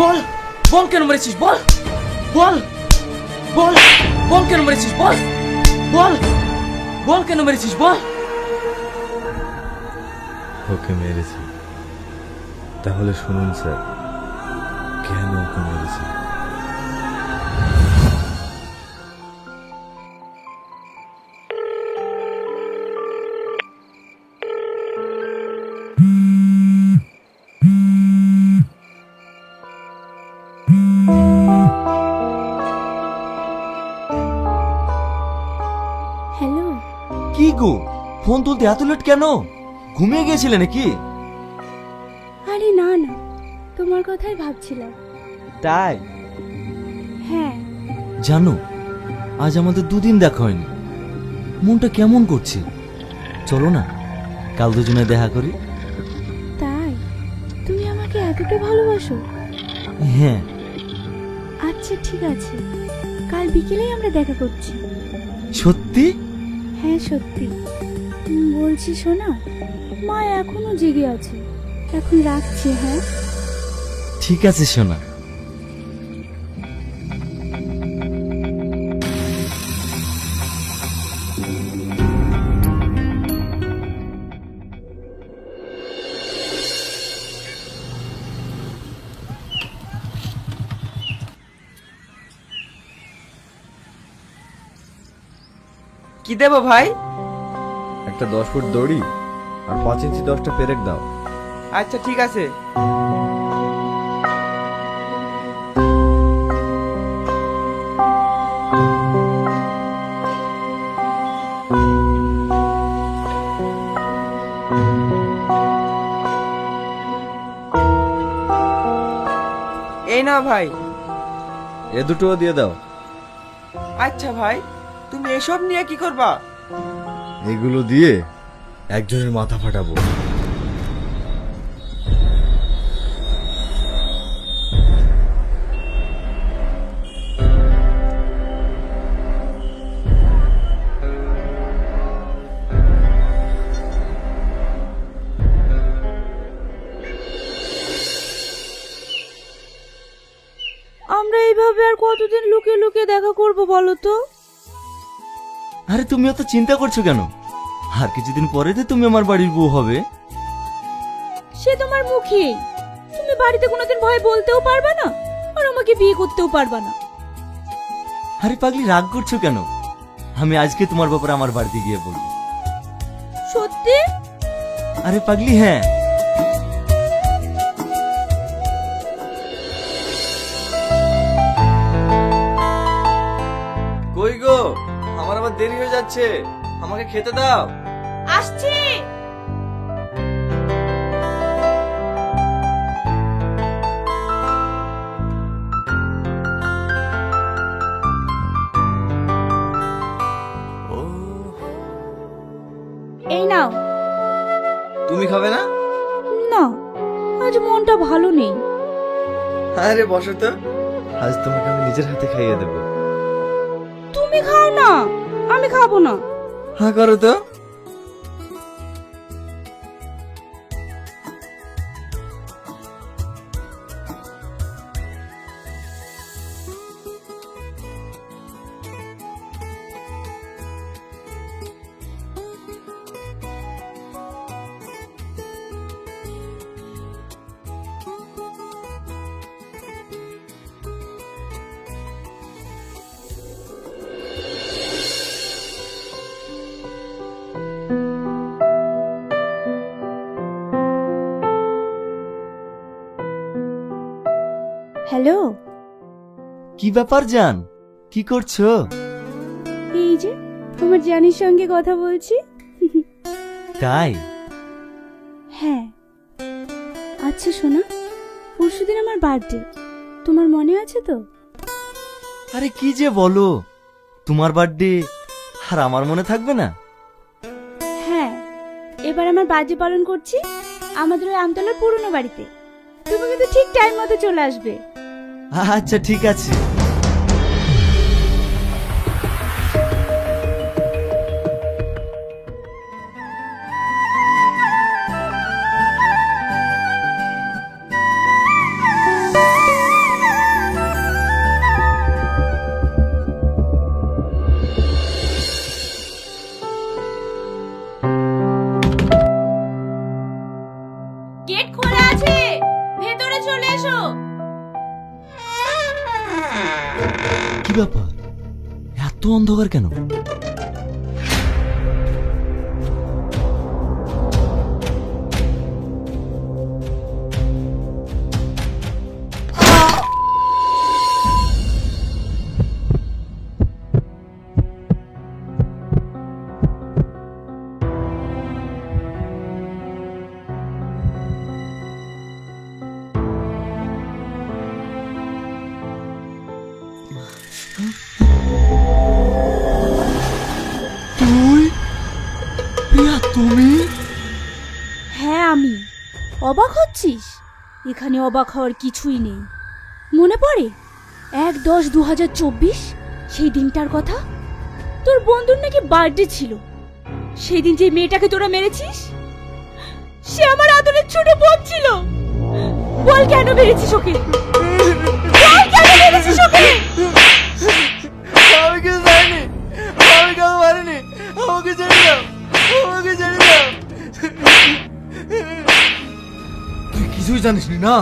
বল বল কেন মেরেছিস? বল বল বল বল কেন মেরেছিস? বল বল বল কেন মেরেছিস? বল। ওকে মেরেছি, তাহলে শুনুন স্যার, কেন ওকে মেরেছি। হ্যালো। কি গো, ফোন তুলতে এত লেট কেন? ঘুমিয়ে গিয়েছিলে নাকি? আরে না না, তোমার কথাই ভাবছিলাম। তাই? হ্যাঁ। জানো, আজ আমাদের দুদিন দেখা হয়নি, মনটা কেমন করছে। চলো না কাল দুজনে দেখা করি। তাই? তুমি আমাকে এতটা ভালোবাসো? হ্যাঁ। আচ্ছা ঠিক আছে, কাল বিকেলেই আমরা দেখা করছি। সত্যি? হ্যাঁ সত্যি। বলছি শোনা, মা এখনো জেগে আছে, এখন রাখছি। হ্যাঁ ঠিক আছে সোনা। কি দেবো ভাই? একটা 10 ফুট দড়ি আর 5 ইঞ্চি 10টা পেরেক দাও। আচ্ছা ঠিক আছে। এই না ভাই। এ দুটোও দিয়ে দাও। আচ্ছা ভাই, তুমি এসব নিয়ে কি করবা? এগুলো দিয়ে একজনের মাথা ফাটাবো। আমরা এইভাবে আর কতদিন লুকিয়ে লুকিয়ে দেখা করব বলো তো? আরে তুমি অত চিন্তা করছো কেন? আর কিছুদিন পরে তো তুমি আমার বাড়ির বউ হবে। সে তোমার মুখে, তুমি বাড়িতে কোনোদিন ভয় বলতেও পারবে না আর আমাকে বিয়ে করতেও পারবে না। আরে পাগলি, রাগ করছো কেন? আমি আজকে তোমার ব্যাপারে আমার বাড়িতে গিয়ে বলবো। সত্যি? আরে পাগলি, হ্যাঁ। কই গো, আমার আবার দেরি হয়ে যাচ্ছে, আমাকে খেতে দাও। আসছি। এই নাও। তুমি খাবে না? না, আজ মনটা ভালো নেই। আরে বসো তো, আজ তোমাকে আমি নিজের হাতে খাইয়ে দেবো। তুমি খাও না, আমি খাবো না। হ্যাঁ করো তো। হ্যালো। কি ব্যাপার জান, কি করছো? এই যে তোমার জানির সঙ্গে কথা বলছি। তাই? হ্যাঁ। আচ্ছা শোনা, পরশুদিন আমার বার্থডে, তোমার মনে আছে তো? আরে কি যে বলো, তোমার বার্থডে আর আমার মনে থাকবে না? হ্যাঁ, এবার আমার বার্থডে পালন করছি আমাদের ওই আমতলার পুরনো বাড়িতে। তুমি কিন্তু ঠিক টাইম মতো চলে আসবে। আচ্ছা ঠিক আছে। এত অন্ধকার কেন? তুমি? হ্যাঁ আমি। অবাক হচ্ছিস? এখানে অবাক হওয়ার কিছুই নেই। মনে পড়ে 1/10/2024 সেই দিনটার কথা? তোর বন্ধুর নাকি বার্থডে ছিল। সেই দিন যে মেয়েটাকে তোরা মেরেছিস সে আমার আদরের ছোট বোন ছিল। বল কেন মেরেছিস ওকে? বল কেন মেরেছিস ওকে? আমি কিছু জানি, আমি কাউ মারিনি, আমাকে ছেড়ে দাও, আমাকে ছেড়ে দাও। তুই কিছুই জানিস না?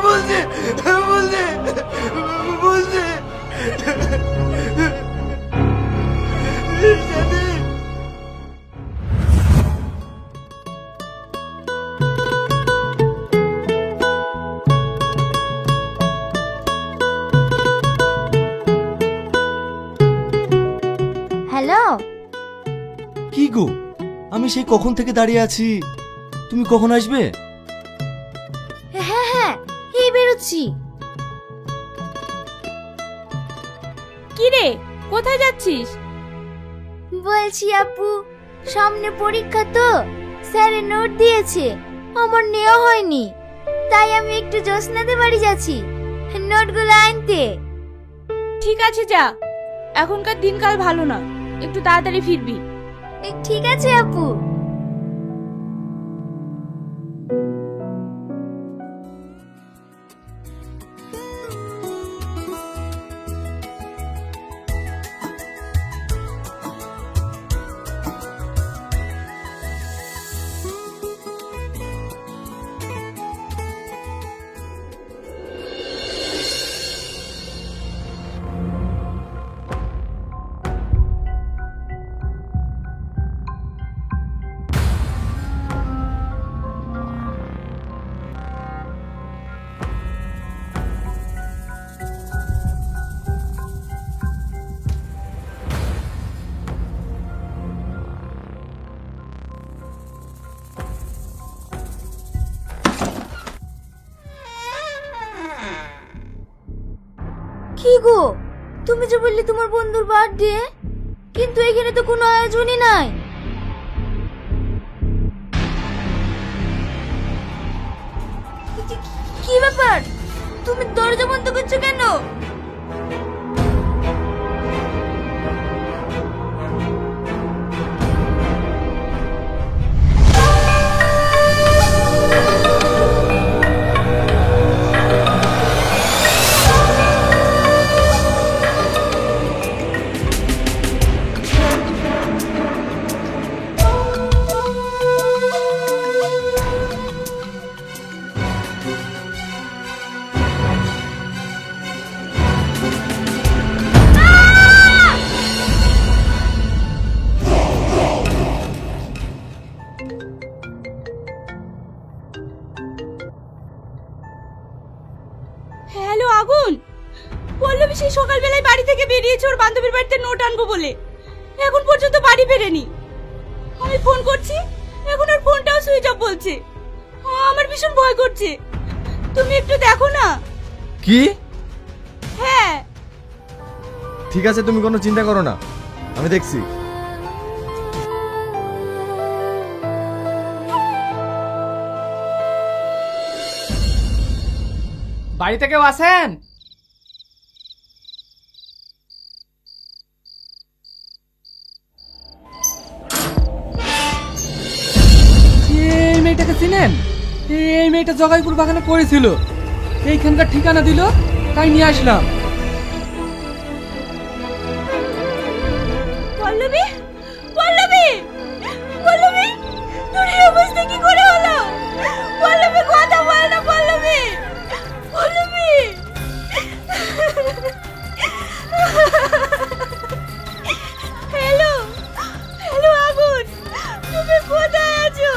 বলছি বলছি বলছি হ্যালো, কি গো, আমি সেই কখন থেকে দাঁড়িয়ে আছি, তুমি কখন আসবে? হ্যাঁ হ্যাঁ এই বেরোচ্ছি। কি রে, কোথায় যাচ্ছিস? বলছি আপু, সামনে পরীক্ষা তো, স্যারে নোট দিয়েছে, আমার নেওয়া হয়নি, তাই আমি একটু জোসনাদের বাড়ি যাচ্ছি নোটগুলো আনতে। ঠিক আছে যা, এখনকার দিনকাল ভালো না, একটু তাড়াতাড়ি ফিরবি। ঠিক আছে আপু। কি গো, তুমি যে বললে তোমার বন্ধুর বার্থডে, কিন্তু এখানে তো কোনো আয়োজনই নাই। কি ব্যাপার, তুমি দরজা বন্ধ করছো কেন? হ্যালো আগুন, পল্লবী সেই সকালবেলায় বাড়ি থেকে বেরিয়েছে ওর বান্ধবীর বাড়িতে নোট আনবো বলে, এখন পর্যন্ত বাড়ি ফেরেনি। আমি ফোন করছি, এখন আর ফোনটাও সুইচ অফ বলছে। আমার ভীষণ ভয় করছে, তুমি একটু দেখো না। কি? হ্যাঁ ঠিক আছে, তুমি কোনো চিন্তা করো না, আমি দেখছি। বাড়িতে কেউ আছেন? এই মেয়েটাকে চিনেন? এই মেয়েটা জগাইপুর বাগানে পড়েছিল, এইখানকার ঠিকানা দিল, তাই নিয়ে আসলাম। পল্লবী, পল্লবী, পল্লবী, তোর এই অবস্থা কি করে হলো? পল্লবী, কথা বল না পল্লবী, পল্লবী। হ্যালো, হ্যালো আগুন, তুমি কোথায় আছো?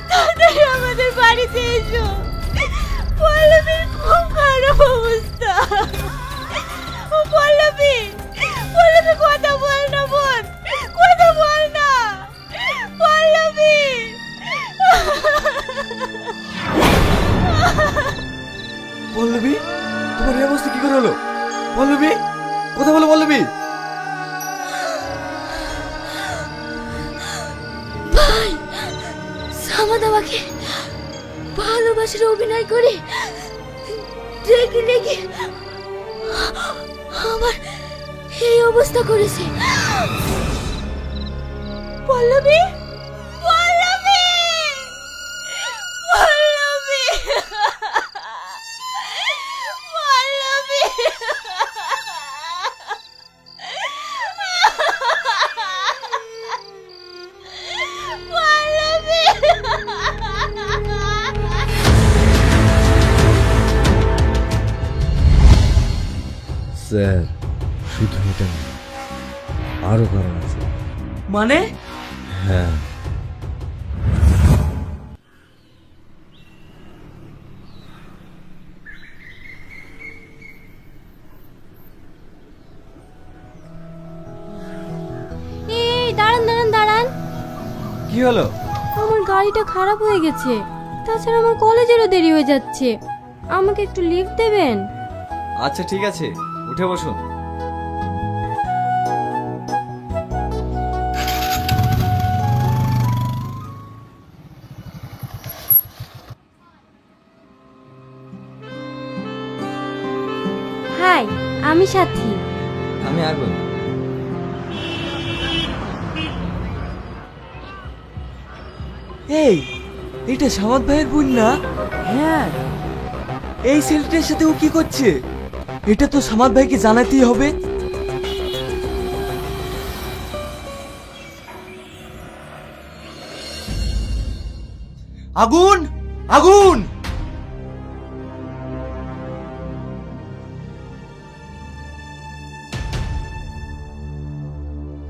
তাড়াতাড়ি আমাদের বাড়িতে এসো। পল্লবীর খুব খারাপ অবস্থা। ও পল্লবী, পল্লবী, কথা বল না বোন, কথা বল না পল্লবী। পল্লবী, তোমার এই অবস্থা কি করে হলো? পল্লবী, কথা বলো পল্লবী। ভাই, সামাদ আমাকে ভালোবাসার অভিনয় করে রেগে রেগে আমার এই অবস্থা করেছে। পল্লবী, পল্লবী, পল্লবী, পল্লবী। স্যার, শুধু এটা না, আরো কারণ আছে। মানে হ্যাঁ, এই দাঁড়ান দাঁড়ান দাঁড়ান, কি হলো? আমার গাড়িটা খারাপ হয়ে গেছে, তাছাড়া আমার কলেজেরও দেরি হয়ে যাচ্ছে, আমাকে একটু লিফট দেবেন? আচ্ছা ঠিক আছে, উঠে বসুন। হাই, আমি সাথী। আমি আগুন। এই, এটা সামাদ ভাইয়ের বোন না? হ্যাঁ। এই ছেলেটার সাথে ও কি করছে? এটা তো সামাদ ভাইকে জানাতেই হবে। আগুন, আগুন!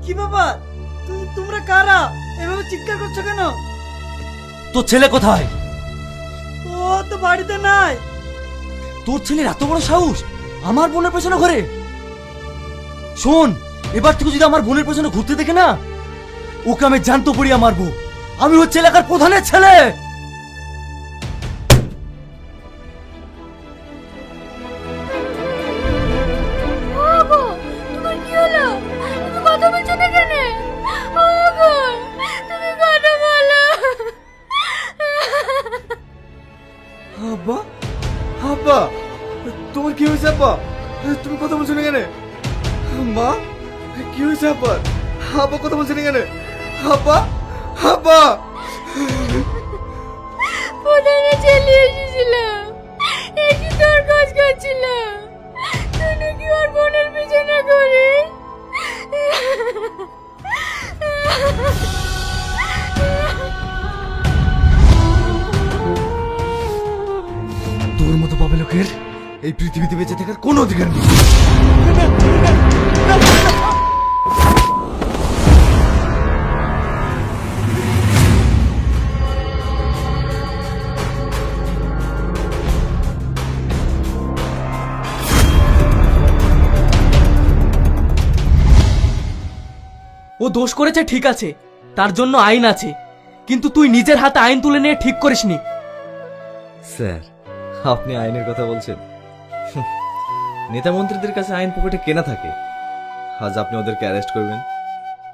কি বাবা, তোমরা কারা? এভাবে চিৎকার করছো কেন? তোর ছেলে কোথায়? ও তো বাড়িতে নাই। তোর ছেলের এত বড় সাহস আমার বোনের পেছনে ঘোরে? শোন, এবার থেকে যদি আমার বোনের পেছনে ঘুরতে দেখে না, ওকে আমি জ্যান্ত পড়িয়া মারবো। আমি হচ্ছে এলাকার প্রধানের ছেলে। ওগো, তোমার কি হলো? তুমি কথা বলছো না কেন? ওগো, তুমি কথা বলো। আব্বা, আব্বা, তোমার কি হয়েছে আব্বা? তুমি কথা বলছো না কেন? মা, কি হয়েছে আব্বা? আব্বা কথা বলছো না কেন? আব্বা, আব্বা। প্রধানের ছেলে এসেছিল, একটু তোর কাজ করছিল, তুই নাকি ওর বোনের পিছনে করিস। তোর মতো পাবে লোকের এই পৃথিবীতে বেঁচে থাকার কোনো অধিকার নেই। ও দোষ করেছে ঠিক আছে, তার জন্য আইন আছে, কিন্তু তুই নিজের হাতে আইন তুলে নিয়ে ঠিক করিসনি। স্যার, আপনি আইনের কথা বলছেন? নেতা মন্ত্রীদের কাছে আইন পকেটে কেনা থাকে। আজ আপনি ওদেরকে অ্যারেস্ট করবেন,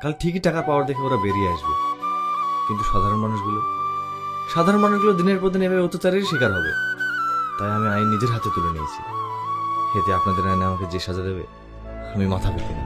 কাল ঠিকই টাকা পাওয়ার দেখে ওরা বেরিয়ে আসবে, কিন্তু সাধারণ মানুষগুলো দিনের পর দিন এভাবে অত্যাচারের শিকার হবে। তাই আমি আইন নিজের হাতে তুলে নিয়েছি। এতে আপনাদের আইনে আমাকে যে সাজা দেবে আমি মাথা পেতে না।